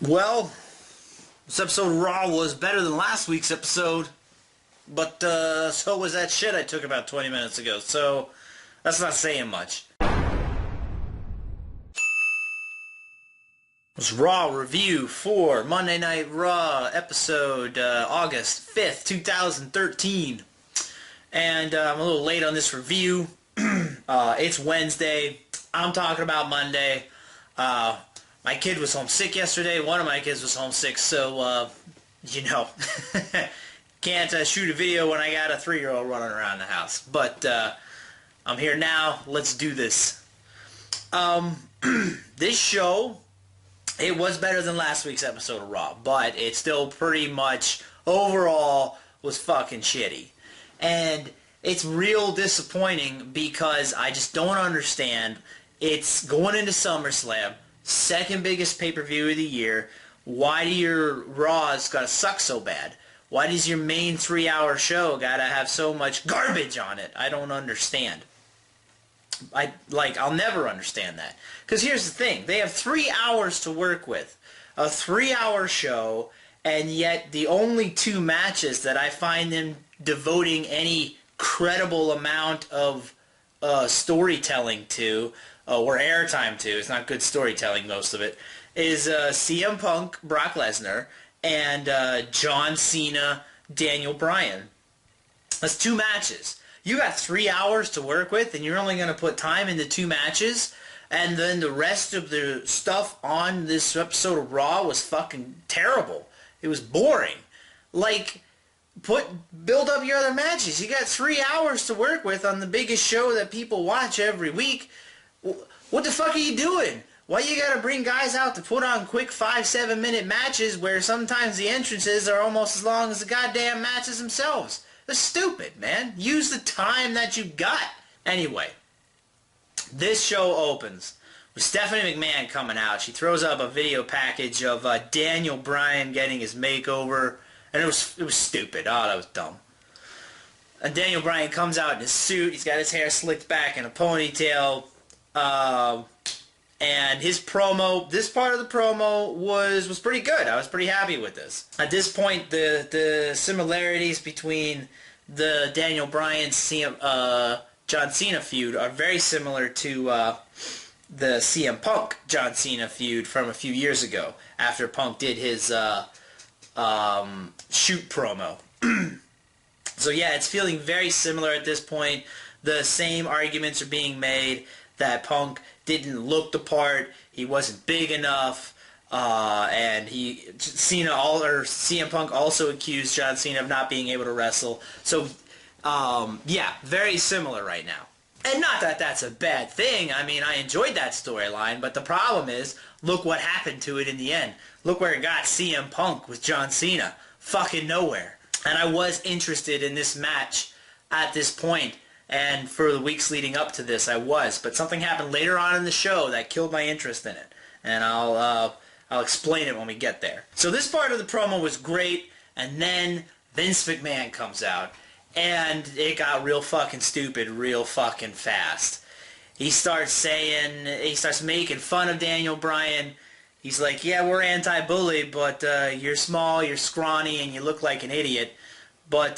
Well, this episode of Raw was better than last week's episode, but so was that shit I took about 20 minutes ago, so that's not saying much. It was Raw review for Monday Night Raw episode August 5th, 2013. And I'm a little late on this review. It's Wednesday. I'm talking about Monday. My kid was homesick yesterday. One of my kids was homesick, so, can't shoot a video when I got a 3-year-old running around the house. But I'm here now. Let's do this. This show, it was better than last week's episode of Raw, but it still pretty much, overall, was fucking shitty. And it's real disappointing because I just don't understand. It's going into SummerSlam, second biggest pay-per-view of the year. Why do your Raws gotta suck so bad? Why does your main 3-hour show gotta have so much garbage on it? I don't understand. I'll never understand that. Because here's the thing. They have 3 hours to work with. A 3-hour show, and yet the only 2 matches that I find them devoting any credible amount of storytelling to, or airtime to, it's not good storytelling, most of it, is CM Punk, Brock Lesnar, and John Cena, Daniel Bryan. That's 2 matches. You got 3 hours to work with, and you're only going to put time into 2 matches, and then the rest of the stuff on this episode of Raw was fucking terrible. It was boring. Build up your other matches. You got 3 hours to work with on the biggest show that people watch every week. What the fuck are you doing? Why you gotta bring guys out to put on quick 5-7 minute matches where sometimes the entrances are almost as long as the goddamn matches themselves? That's stupid, man. Use the time that you got. Anyway, this show opens with Stephanie McMahon coming out. She throws up a video package of Daniel Bryan getting his makeover, and it was stupid. Oh, that was dumb. And Daniel Bryan comes out in his suit. He's got his hair slicked back in a ponytail. And his promo, this part of the promo was pretty good. I was pretty happy with this. At this point, the similarities between the Daniel Bryan John Cena feud are very similar to the CM Punk John Cena feud from a few years ago, after Punk did his shoot promo. So yeah, it's feeling very similar at this point. The same arguments are being made that Punk didn't look the part, he wasn't big enough, and CM Punk also accused John Cena of not being able to wrestle. So, yeah, very similar right now. And not that that's a bad thing. I mean, I enjoyed that storyline, but the problem is, look what happened to it in the end. Look where it got CM Punk with John Cena. Fucking nowhere. And I was interested in this match at this point. And for the weeks leading up to this, I was. But something happened later on in the show that killed my interest in it. And I'll explain it when we get there. So this part of the promo was great. And then Vince McMahon comes out. And it got real fucking stupid real fucking fast. He starts making fun of Daniel Bryan. He's like, yeah, we're anti-bully, but you're small, you're scrawny, and you look like an idiot. But,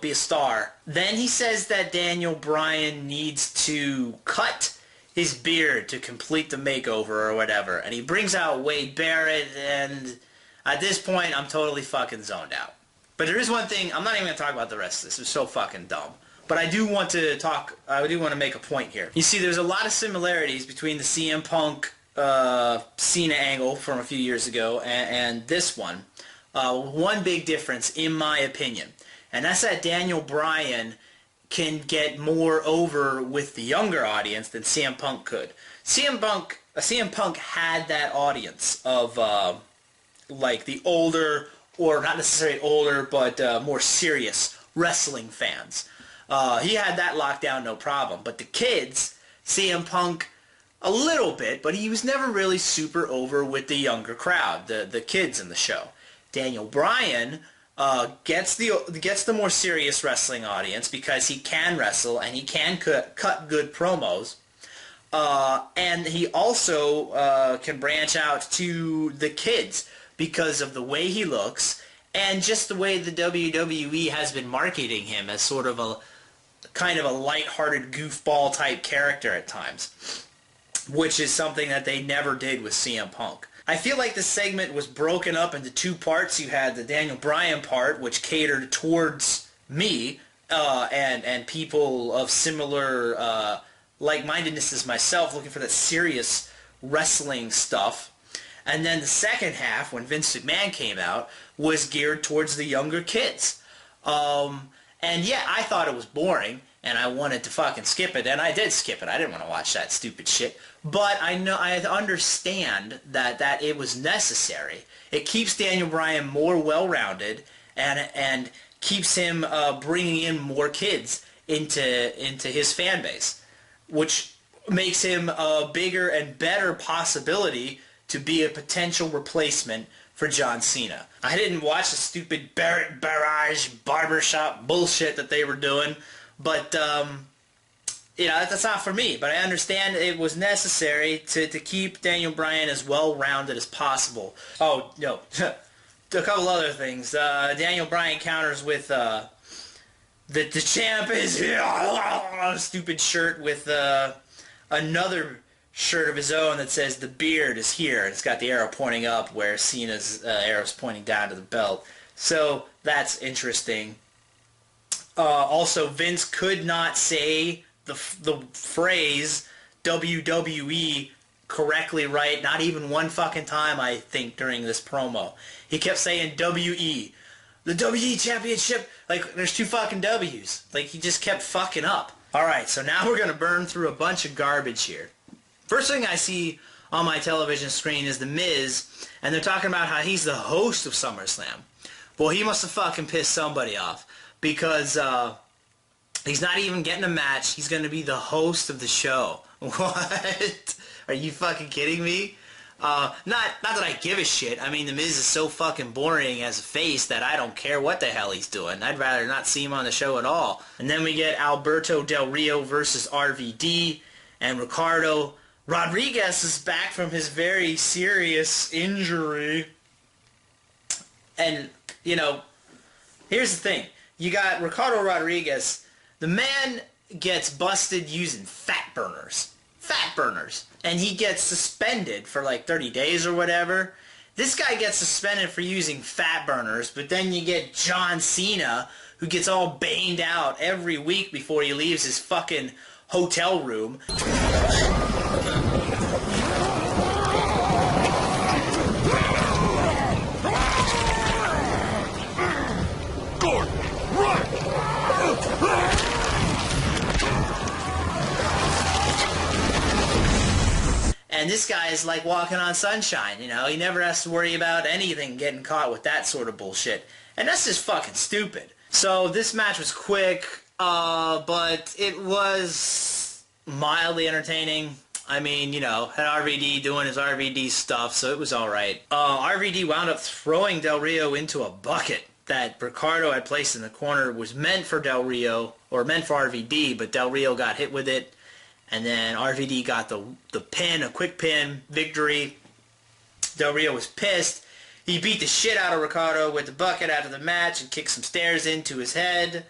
be a star. Then he says that Daniel Bryan needs to cut his beard to complete the makeover or whatever. And he brings out Wade Barrett, and at this point, I'm totally fucking zoned out. But there is one thing, I'm not even going to talk about the rest of this. It's so fucking dumb. But I do want to make a point here. You see, there's a lot of similarities between the CM Punk Cena angle from a few years ago and this one. One big difference, in my opinion, and that's that Daniel Bryan can get more over with the younger audience than CM Punk could. CM Punk had that audience of the older, or not necessarily older, but more serious wrestling fans. He had that locked down, no problem. But the kids, CM Punk, a little bit, but he was never really super over with the younger crowd, the kids in the show. Daniel Bryan gets the more serious wrestling audience because he can wrestle and he can cut good promos, And he also can branch out to the kids because of the way he looks and just the way the WWE has been marketing him as sort of a kind of a lighthearted goofball type character at times, which is something that they never did with CM Punk. I feel like the segment was broken up into two parts. You had the Daniel Bryan part, which catered towards me and people of similar like-mindedness as myself, looking for that serious wrestling stuff. And then the second half, when Vince McMahon came out, was geared towards the younger kids. And yeah, I thought it was boring, and I wanted to fucking skip it, and I did skip it. I didn't want to watch that stupid shit. But I understand that it was necessary. It keeps Daniel Bryan more well-rounded, and keeps him bringing in more kids into his fan base, which makes him a bigger and better possibility to be a potential replacement for John Cena. I didn't watch the stupid barrage barbershop bullshit that they were doing, but that's not for me. But I understand it was necessary to keep Daniel Bryan as well-rounded as possible. Oh, no. A couple other things. Daniel Bryan counters with the champ is here. Stupid shirt with another shirt of his own that says the beard is here. It's got the arrow pointing up where Cena's arrow's pointing down to the belt. So that's interesting. Also, Vince could not say the phrase WWE correctly right, not even one fucking time, I think, during this promo. He kept saying W-E. The WWE Championship, like, there's two fucking W's. Like, he just kept fucking up. Alright, so now we're going to burn through a bunch of garbage here. First thing I see on my television screen is The Miz, and they're talking about how he's the host of SummerSlam. Well, he must have fucking pissed somebody off, because he's not even getting a match. He's going to be the host of the show. What? Are you fucking kidding me? Not that I give a shit. I mean, The Miz is so fucking boring as a face that I don't care what the hell he's doing. I'd rather not see him on the show at all. And then we get Alberto Del Rio versus RVD, and Ricardo Rodriguez is back from his very serious injury. And, here's the thing. You got Ricardo Rodriguez. The man gets busted using fat burners. Fat burners. And he gets suspended for like 30 days or whatever. This guy gets suspended for using fat burners, but then you get John Cena, who gets all baned out every week before he leaves his fucking hotel room. And this guy is like walking on sunshine, He never has to worry about anything getting caught with that sort of bullshit. And that's just fucking stupid. So this match was quick, but it was mildly entertaining. I mean, had RVD doing his RVD stuff, so it was alright. RVD wound up throwing Del Rio into a bucket that Ricardo had placed in the corner. Was meant for Del Rio, or meant for RVD, but Del Rio got hit with it. And then RVD got the pin, a quick pin, victory. Del Rio was pissed. He beat the shit out of Ricardo with the bucket after the match and kicked some stairs into his head.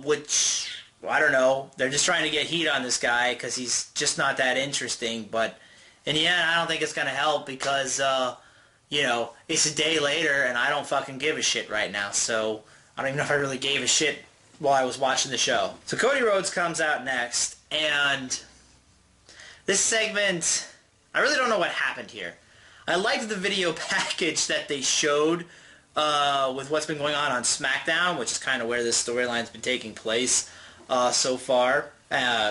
Which, I don't know. They're just trying to get heat on this guy because he's just not that interesting. But in the end, I don't think it's going to help because, it's a day later and I don't fucking give a shit right now. So I don't even know if I really gave a shit while I was watching the show. So Cody Rhodes comes out next. And this segment, I really don't know what happened here. I liked the video package that they showed with what's been going on SmackDown, which is kind of where this storyline's been taking place so far.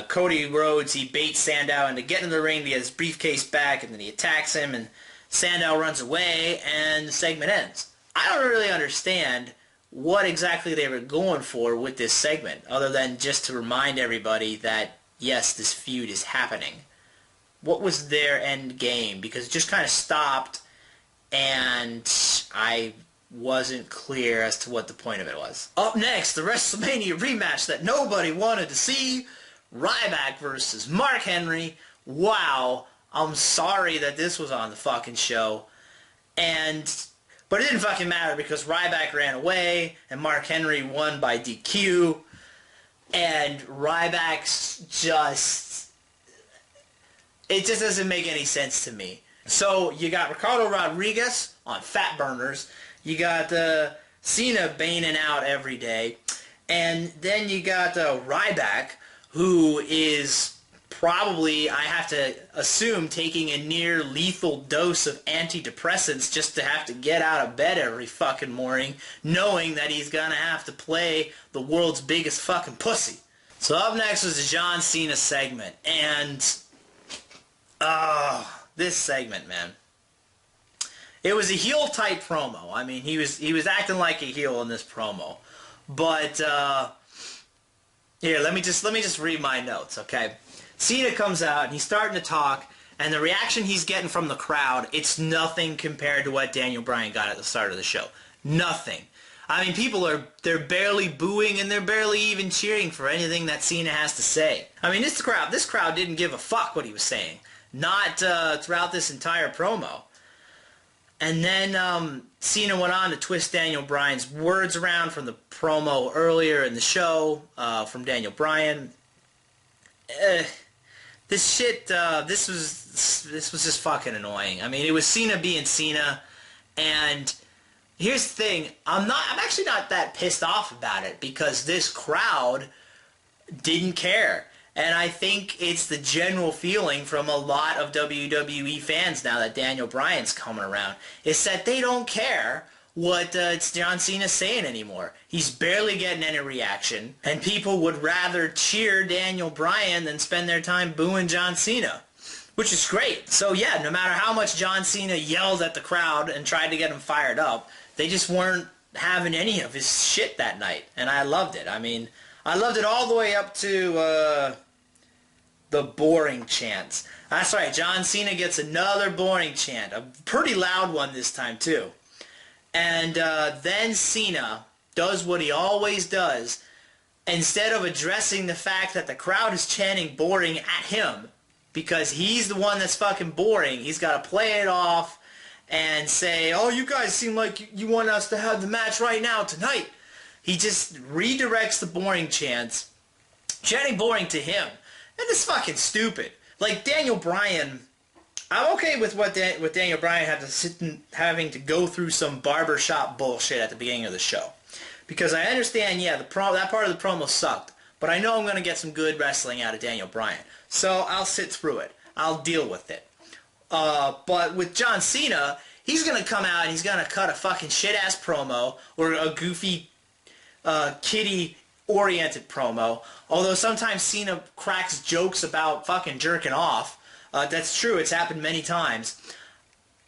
Cody Rhodes, he baits Sandow into getting in the ring to get his briefcase back, and then he attacks him, and Sandow runs away, and the segment ends. I don't really understand what exactly they were going for with this segment, other than just to remind everybody that yes, this feud is happening. What was their end game? Because it just kind of stopped, and I wasn't clear as to what the point of it was. Up next, the WrestleMania rematch that nobody wanted to see. Ryback versus Mark Henry. Wow. I'm sorry that this was on the fucking show. But it didn't fucking matter because Ryback ran away and Mark Henry won by DQ. And Ryback's just... It just doesn't make any sense to me. So you got Ricardo Rodriguez on Fat Burners. You got Cena baning out every day. And then you got Ryback, who is probably, I have to assume, taking a near lethal dose of antidepressants just to have to get out of bed every fucking morning, knowing that he's gonna have to play the world's biggest fucking pussy. So up next was the John Cena segment, and this segment, man. It was a heel type promo. I mean, he was acting like a heel in this promo. But here, let me just read my notes, okay? Cena comes out and he's starting to talk, and the reaction he's getting from the crowd, it's nothing compared to what Daniel Bryan got at the start of the show. Nothing. I mean, they're barely booing and they're barely even cheering for anything that Cena has to say. I mean, this crowd didn't give a fuck what he was saying. Not throughout this entire promo. And then Cena went on to twist Daniel Bryan's words around from the promo earlier in the show from Daniel Bryan. This was just fucking annoying. I mean, it was Cena being Cena, and here's the thing: I'm actually not that pissed off about it because this crowd didn't care. And I think it's the general feeling from a lot of WWE fans now that Daniel Bryan's coming around, is that they don't care what it's John Cena saying anymore. He's barely getting any reaction, and people would rather cheer Daniel Bryan than spend their time booing John Cena, which is great. So yeah, no matter how much John Cena yelled at the crowd and tried to get them fired up, they just weren't having any of his shit that night, and I loved it. I mean, I loved it all the way up to the boring chants. That's right, John Cena gets another boring chant, a pretty loud one this time too. And then Cena does what he always does. Instead of addressing the fact that the crowd is chanting boring at him, because he's the one that's fucking boring, he's got to play it off and say, oh, you guys seem like you want us to have the match right now, tonight. He just redirects the boring chants, chanting boring to him. And it's fucking stupid. Like, Daniel Bryan, I'm okay with with Daniel Bryan having to go through some barbershop bullshit at the beginning of the show. Because I understand, yeah, that part of the promo sucked. But I know I'm going to get some good wrestling out of Daniel Bryan. So I'll sit through it. I'll deal with it. But with John Cena, he's going to come out and he's going to cut a fucking shit-ass promo or a goofy, kiddie-oriented promo. Although sometimes Cena cracks jokes about fucking jerking off. That's true. It's happened many times.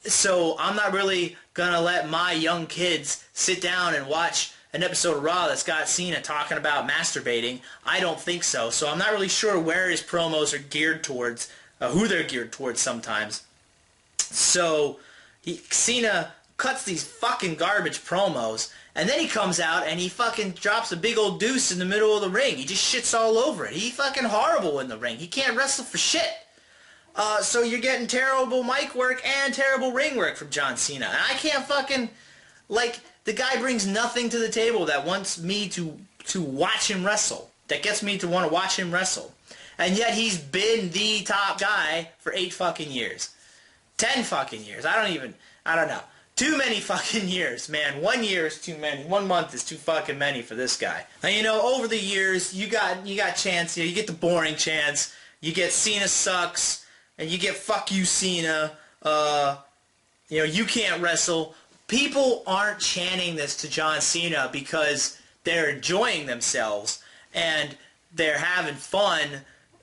So I'm not really going to let my young kids sit down and watch an episode of Raw that's got Cena talking about masturbating. I don't think so. So I'm not really sure where his promos are geared towards, who they're geared towards sometimes. So Cena cuts these fucking garbage promos, and then he comes out and he fucking drops a big old deuce in the middle of the ring. He just shits all over it. He's fucking horrible in the ring. He can't wrestle for shit. So you're getting terrible mic work and terrible ring work from John Cena. And I can't fucking... Like, the guy brings nothing to the table that wants me to watch him wrestle. That gets me to want to watch him wrestle. And yet he's been the top guy for 8 fucking years. 10 fucking years. I don't know. Too many fucking years, man. 1 year is too many. 1 month is too fucking many for this guy. And you know, over the years, you got chants. You get the boring chants. You get Cena sucks. And you get fuck you, Cena. You can't wrestle. People aren't chanting this to John Cena because they're enjoying themselves and they're having fun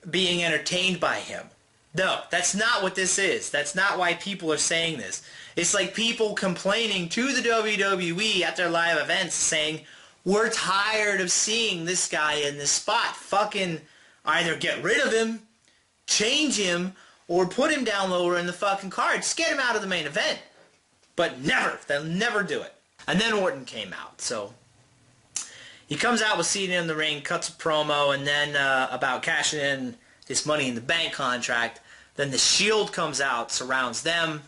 being entertained by him. No, that's not what this is. That's not why people are saying this. It's like people complaining to the WWE at their live events saying, we're tired of seeing this guy in this spot. Fucking either get rid of him, change him, or put him down lower in the fucking card. Just get him out of the main event. But never. They'll never do it. And then Orton came out. So He comes out with Cena in the ring, cuts a promo, and then about cashing in this Money in the Bank contract. Then the Shield comes out, surrounds them.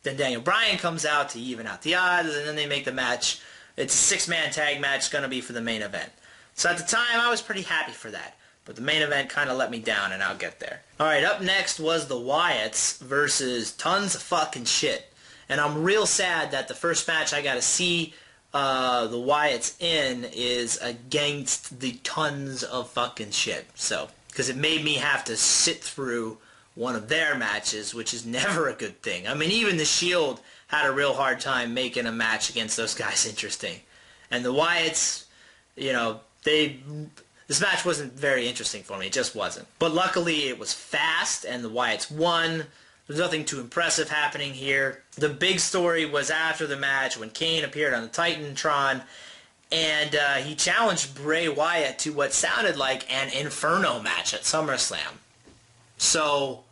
Then Daniel Bryan comes out to even out the odds, and then they make the match. It's a 6-man tag match, going to be for the main event. So at the time, I was pretty happy for that. But the main event kind of let me down, and I'll get there. Alright, up next was the Wyatts versus tons of fucking shit. And I'm real sad that the first match I got to see the Wyatts in is against the tons of fucking shit. So, because it made me have to sit through one of their matches, which is never a good thing. I mean, even the Shield had a real hard time making a match against those guys interesting. And the Wyatts, you know, this match wasn't very interesting for me. It just wasn't. But luckily, it was fast, and the Wyatts won. There's nothing too impressive happening here. The big story was after the match when Kane appeared on the Titantron, and he challenged Bray Wyatt to what sounded like an Inferno match at SummerSlam. So,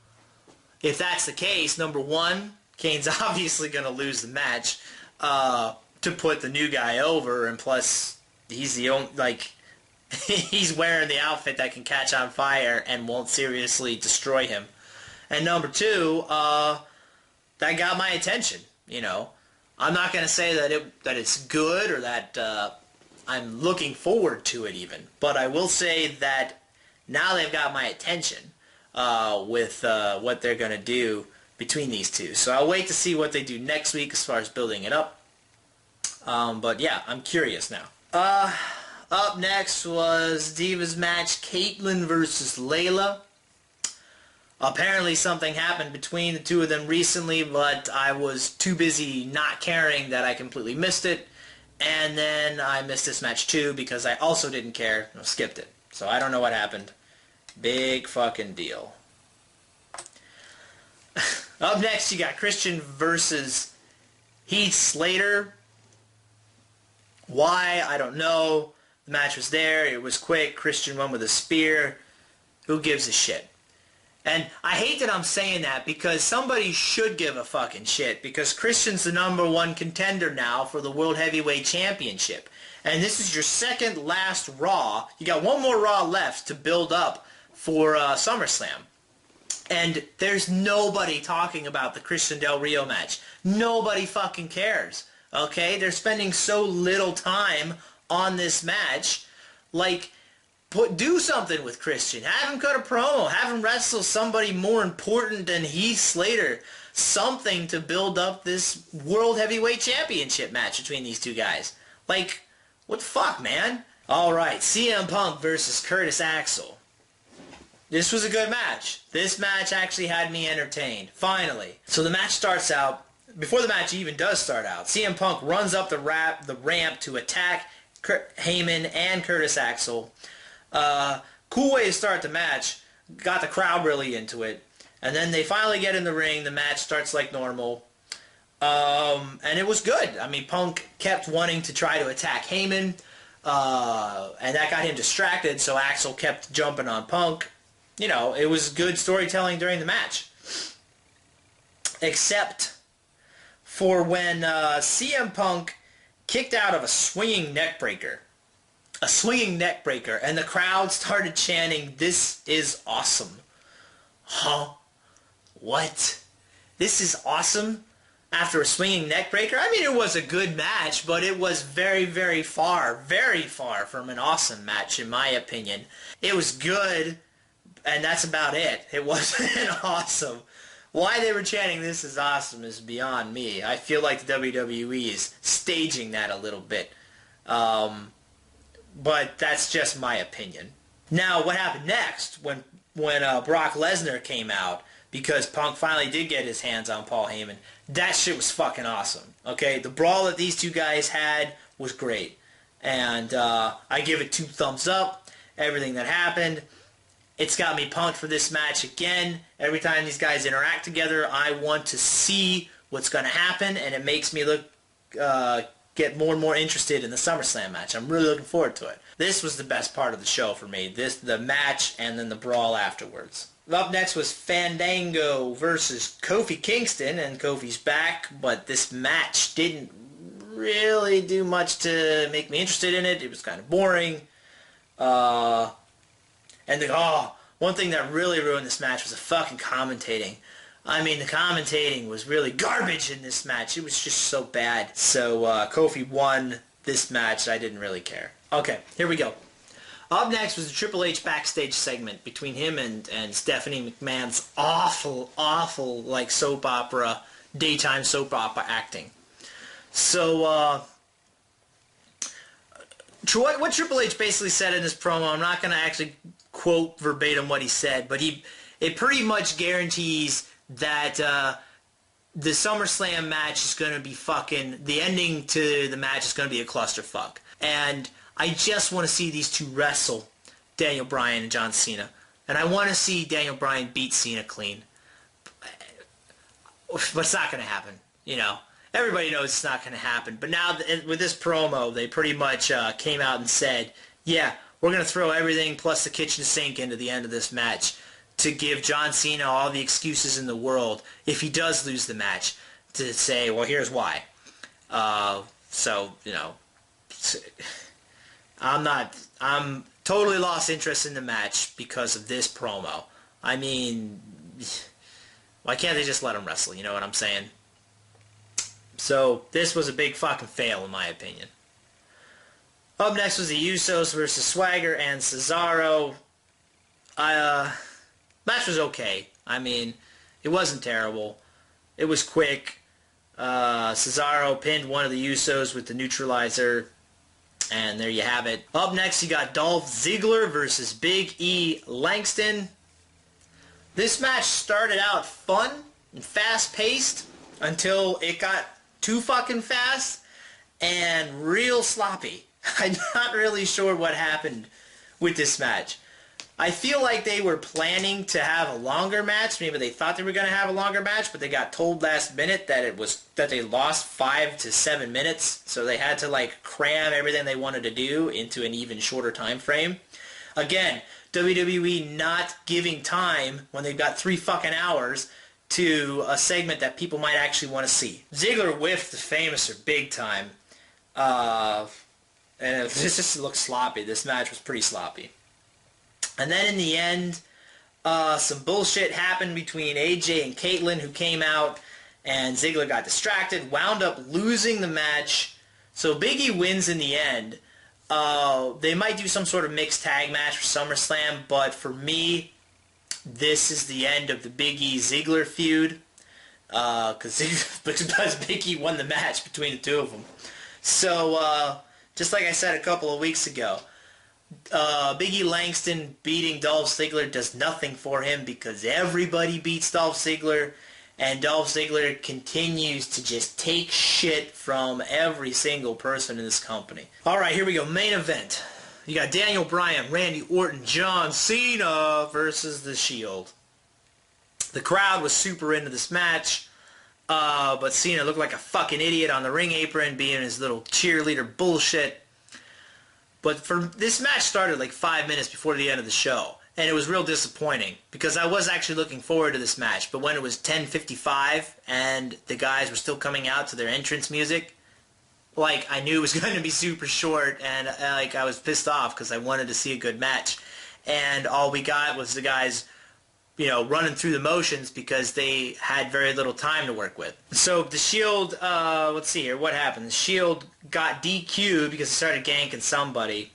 if that's the case, number one, Kane's obviously going to lose the match to put the new guy over, and plus, he's the only, like, he's wearing the outfit that can catch on fire and won't seriously destroy him. And number two, that got my attention, you know. I'm not going to say that it's good or that I'm looking forward to it even. But I will say that now they've got my attention with what they're going to do between these two. So I'll wait to see what they do next week as far as building it up. But yeah, I'm curious now. Up next was Divas match, Caitlyn versus Layla. Apparently something happened between the two of them recently, but I was too busy not caring that I completely missed it. And then I missed this match too because I also didn't care. I skipped it. So I don't know what happened. Big fucking deal. Up next you got Christian versus Heath Slater. Why? I don't know. The match was there. It was quick. Christian won with a spear. Who gives a shit? And I hate that I'm saying that because somebody should give a fucking shit because Christian's the #1 contender now for the World Heavyweight Championship. And this is your second last Raw. You got one more Raw left to build up for SummerSlam. And there's nobody talking about the Christian Del Rio match. Nobody fucking cares. Okay? They're spending so little time on this match. Like, do something with Christian. Have him cut a promo. Have him wrestle somebody more important than Heath Slater. Something to build up this World Heavyweight Championship match between these two guys. Like, what the fuck, man? Alright, CM Punk versus Curtis Axel. This was a good match. This match actually had me entertained. Finally. So the match starts out. Before the match even does start out, CM Punk runs up the ramp to attack Heyman and Curtis Axel. Cool way to start the match. Got the crowd really into it. And then they finally get in the ring. The match starts like normal. And it was good. I mean, Punk kept wanting to try to attack Heyman. And that got him distracted, so Axel kept jumping on Punk. You know, it was good storytelling during the match. Except for when CM Punk kicked out of a swinging neckbreaker. A swinging neckbreaker, and the crowd started chanting, "This is awesome." Huh? What? This is awesome? After a swinging neckbreaker? I mean, it was a good match, but it was very, very far from an awesome match, in my opinion. It was good, and that's about it. It wasn't awesome. Why they were chanting "This is awesome" is beyond me. I feel like the WWE is staging that a little bit. But that's just my opinion. Now, what happened next when Brock Lesnar came out, because Punk finally did get his hands on Paul Heyman, that shit was fucking awesome. Okay, the brawl that these two guys had was great. And I give it 2 thumbs up. Everything that happened. It's got me pumped for this match again. Every time these guys interact together, I want to see what's going to happen, and it makes me get more and more interested in the SummerSlam match. I'm really looking forward to it. This was the best part of the show for me. The match and then the brawl afterwards. Up next was Fandango versus Kofi Kingston, and Kofi's back, but this match didn't really do much to make me interested in it. It was kind of boring. One thing that really ruined this match was the fucking commentating. I mean, the commentating was really garbage in this match. It was just so bad. So Kofi won this match. I didn't really care. Okay, here we go. Up next was the Triple H backstage segment between him and Stephanie McMahon's awful, like soap opera, daytime soap opera acting. So, what Triple H basically said in this promo, I'm not going to actually quote verbatim what he said, but it pretty much guarantees that the SummerSlam match is going to be the ending to the match is going to be a clusterfuck. And I just want to see these two wrestle, Daniel Bryan and John Cena. And I want to see Daniel Bryan beat Cena clean. But it's not going to happen, you know. Everybody knows it's not going to happen. But now, with this promo, they pretty much came out and said, yeah, we're going to throw everything plus the kitchen sink into the end of this match to give John Cena all the excuses in the world if he does lose the match to say, well, here's why. So, you know, I'm totally lost interest in the match because of this promo. I mean, why can't they just let him wrestle? You know what I'm saying? So, this was a big fucking fail in my opinion. Up next was the Usos versus Swagger and Cesaro. Match was okay. I mean, it wasn't terrible. It was quick. Cesaro pinned one of the Usos with the neutralizer. And there you have it. Up next, you got Dolph Ziggler versus Big E Langston. This match started out fun and fast-paced until it got too fucking fast and real sloppy. I'm not really sure what happened with this match. I feel like they were planning to have a longer match. Maybe they thought they were going to have a longer match, but they got told last minute that they lost 5 to 7 minutes, so they had to like cram everything they wanted to do into an even shorter time frame. Again, WWE not giving time when they've got 3 fucking hours to a segment that people might actually want to see. Ziggler whiffed the Famouser big time, and this just looked sloppy. This match was pretty sloppy. And then in the end, some bullshit happened between AJ and Caitlyn, who came out, and Ziggler got distracted, wound up losing the match. So Big E wins in the end. They might do some sort of mixed tag match for SummerSlam, but for me, this is the end of the Big E Ziggler feud, because Big E won the match between the two of them. So, just like I said a couple of weeks ago, Big E Langston beating Dolph Ziggler does nothing for him because everybody beats Dolph Ziggler, and Dolph Ziggler continues to just take shit from every single person in this company. Alright, here we go. Main event. You got Daniel Bryan, Randy Orton, John Cena versus The Shield. The crowd was super into this match, but Cena looked like a fucking idiot on the ring apron being his little cheerleader bullshit. But this match started like 5 minutes before the end of the show, and it was real disappointing because I was actually looking forward to this match. But when it was 10:55 and the guys were still coming out to their entrance music, like I knew it was going to be super short, and like I was pissed off because I wanted to see a good match, and all we got was the guys, you know, running through the motions because they had very little time to work with. So the Shield, let's see here, what happened? The Shield got DQ'd because they started ganking somebody.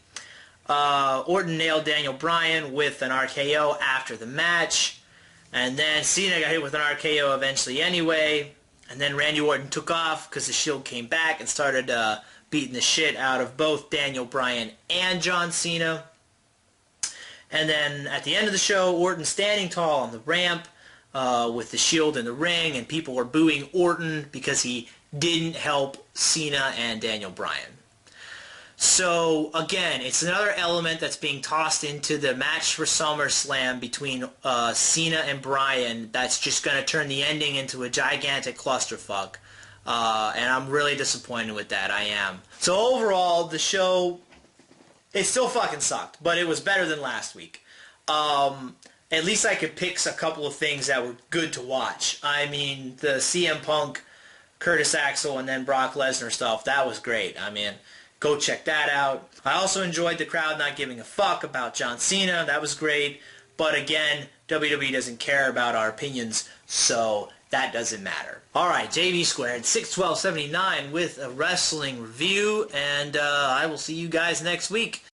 Orton nailed Daniel Bryan with an RKO after the match, and then Cena got hit with an RKO eventually anyway, and then Randy Orton took off because the Shield came back and started beating the shit out of both Daniel Bryan and John Cena. And then at the end of the show, Orton standing tall on the ramp with the Shield in the ring, and people were booing Orton because he didn't help Cena and Daniel Bryan. So, again, it's another element that's being tossed into the match for SummerSlam between Cena and Bryan that's just going to turn the ending into a gigantic clusterfuck. And I'm really disappointed with that, I am. So overall, the show, it still fucking sucked, but it was better than last week. At least I could pick a couple of things that were good to watch. I mean, the CM Punk Curtis Axel and then Brock Lesnar stuff. That was great. I mean, go check that out. I also enjoyed the crowd not giving a fuck about John Cena. That was great. But again, WWE doesn't care about our opinions, so that doesn't matter. Alright, JV Squared, 61279 with a wrestling review, and I will see you guys next week.